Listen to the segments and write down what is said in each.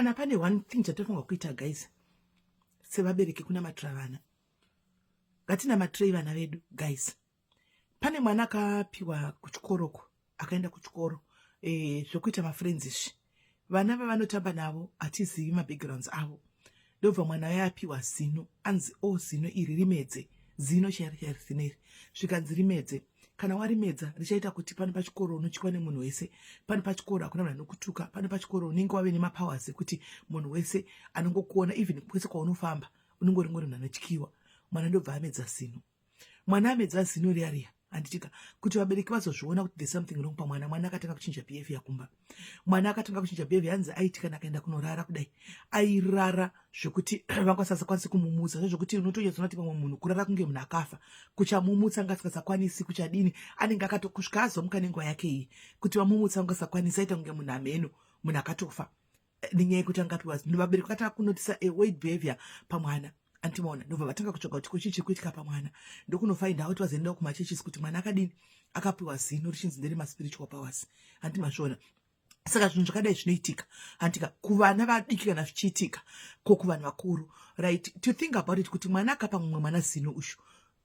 kana pane one thing chatofunga kuita guys sevabereki kuna matira vana ngatina matirei vana vedu guys. Pane mwana akapiwa kuchikoroko akaenda kuchikoro zvokuita mafriends izvi vana vavanotamba navo hatizivi mabackgrounds avo ndobva mwana waye apiwa zino anzi zino iri rimedze zino charisineri zvikanzi rimedze kana warimedza richaita kuti pane pachikoro unotywa nemunhu wese pane pachikoro hakuna munhu anokutuka pane pachikoro unenge wave nemapowers ekuti munhu wese anongokuona even kwese kwaunofamba unongori munhu anotyiwa. Mwana ndobva amedza zino. Mwana amedza zino riya handitika kuti vabereki vazozviona kuti there's something wrong pamwana. Mwana akatanga kuchinja behavior kumba. Mwana akatanga kuchinja behavior hanzi aiti kana akaenda kunorara kudai airara zvokuti vangasasakwanisi kumumutsa zvokuti unotonyatsoona kuti pamwe munhu kurara kunge munhu akafa kuchamumutsa angasakwanisi kuchadini anenge akatokusvika azomuka nenguva yake iyi kuti vamumutsa angasakwanisi aita kunge munhu ameno munhu akatofa nenyaya yekuti angapiwa zino. Vabereki vakatanga kunotisa weight behavior pamwana antimaona ndobva vatanga kutsvaga kuti kuchii chiri kuitika pamwana ndokunofind out vazoenda kumachechisi kuti mwana akadini akapiwa zino richinzi nderemaspiritual powers handimazviona. Saka zvinhu zvakadai zvinoitika handika kuvana vadiki kana zvichiitika ko kuvanhu vakuru right to think about it kuti mwana akapa mumwe mwana zino ushu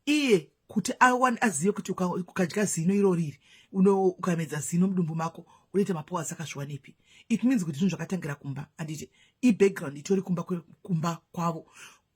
iye kuti azive kuti ukadya zino iro riri ukamedza zino mudumbu mako unoita mapowers akazviwanepi. It means kuti zvinhu zvakatangira kumba handiti background itori kumba kwavo.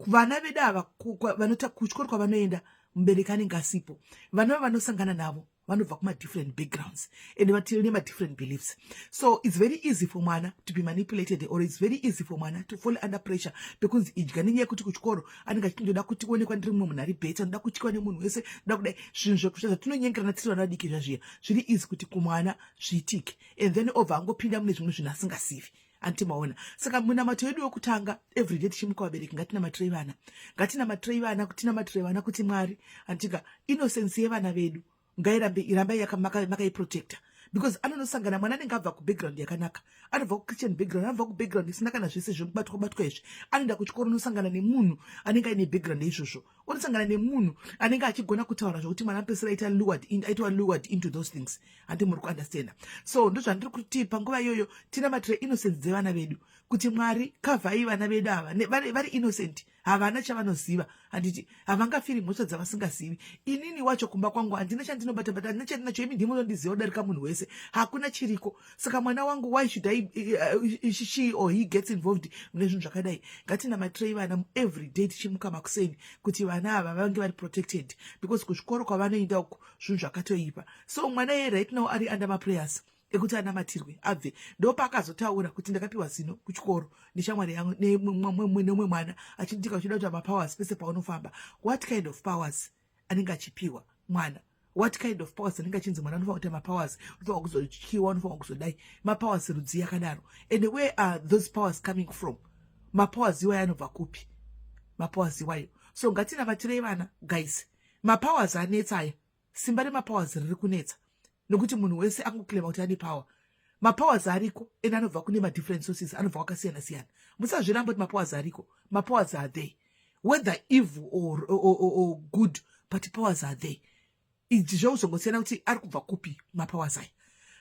Vana vedu ava kuchikoro kwavanoenda mubereki anenge asipo vana vanosangana navo vanobva kuma-different backgrounds and nema-different beliefs, so it's very easy for mwana to be manipulated or it's very easy for mwana to fall under pressure because idya nenyaya yekuti kuchikoro anenge achindoda kuti onekwa ndiri mumwe munhu ari beta ndoda kutyiwa nemunhu wese ndoda kudai zvinhu zvatinonyengerana tiri vana vadiki zvazviya zviri easy kuti kumwana zviitike and then obva angopinda mune zvimwe zvinhu asingazivi antimaona. Saka munamato yedu wokutanga everyday tichimuka vabereki ngatinamatirei vana ngatinamatirei vana kuti Mwari antika innocence yevana vedu ngairambe makaiprotecta because anonosangana mwana anenge abva kubackground yakanaka anobva kuchristian background anobva kubackground isina kana zvese zvekubatwa izvi anoenda kuchikoro unosangana nemunhu anenge aine background izvozvo unosangana nemunhu anenge achigona kutaura zvokuti mwana apesera aitwa lured into those things handi muri kuunderstanda. So ndozvandiri kuti panguva iyoyo tinamatire innocence dzevana vedu kuti Mwari kavhai vana vedu ava vari innocent havana chavanoziva handiti havangafiri mhosva dzavasingazivi. Inini wacho kumba kwangu handina chandinobata handina chandinacho imi ndimo nondiziva kudarika munhu wese hakuna chiriko. Saka mwana wangu why should she or he gets involved mune zvinhu zvakadai. Ngatinamatirei vana everyday tichimuka makuseni kuti vana ava vange vari protected because kuzvikoro kwavanoenda uku zvinhu zvakatoipa. So mwana ye right now ari under maprayers ekuti anamatirwe abve ndopakazotaura kuti ndakapiwa zino kuchikoro neshamwari yangu nemumwe mwana achinditika uchida kuti mapowers pese paunofamba. What kind of powers anenge achipiwa mwana? What kind of powers anenge achinzi mwana unofanira kuita mapowers unofanira kuzotyiwa unofanira kuzodai mapowers rudzi yakadaro and where are those powers coming from? Mapowers iwayo anobva kupi mapowers iwayo? So ngatinamatirei vana guys. Mapowers anetsa aya simba remapowers riri kunetsa nokuti munhu wese angoclaima kuti ane power. Mapowers ariko ende anobva kune madifferent sources anobva kwakasiyana siyana. Musazviramba kuti mapowers ariko. Mapowers are there whether evil or good but powers are there. Izvi zvauzongosiyana kuti ari kubva kupi mapowers aya.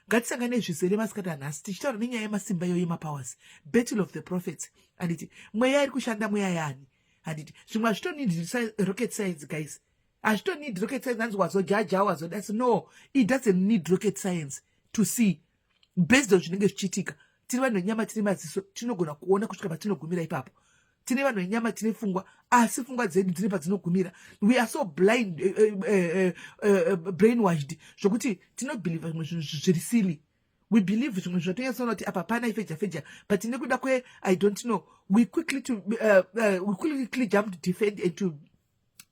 Ngatisangane zvizere masikati anhasi tichitaura nenyaya yemasimba iyoyo yemapowers. Battle of the prophets handiti mweya iri kushanda mweya yani handiti zvimwe hazvitonidi rocket science guys. I don't need rocket science that's no, it doesn't need rocket science to see based on zvinenge zvichiitika. Tiri vanhu venyama tine maziso tinogona kuona kusvika patinogumira ipapo. Tine vanhu venyama tine pfungwa asi pfungwa dzedu dzine padzinogumira. We are so blind brainwashed zvokuti tinobhelieve zvimwe zvinhu zviri silly. We believe zvimwe zvatonyatsona kuti apa pana ifeja but nekuda kwe I don't know we quickly jump to defend and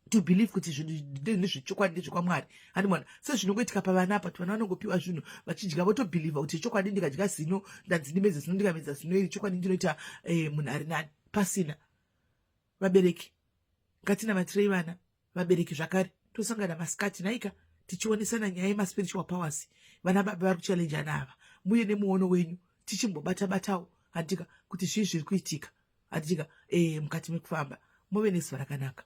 to believe kuti zvinhu nezvechokwadi ndezvekwamwari handimwana sezvinongoitika pavana apa kuti vana vanongopiwa zvinhu vachidya votobhilivha kuti chokwadi ndikadya zino ndanzindimedza zino ndikamedza zino iri chokwadi ndinoita munhu ari nani pasina. Vabereki ngatinamatirei vana vabereki zvakare tosangana masikati naika tichionesana nyaya yemaspiritual powers. Vana baba vari kuchallenjana ava muye nemuono wenyu tichimbobata-batawo handika kuti zvii zviri kuitika handika mukati mekufamba muve nezuva rakanaka.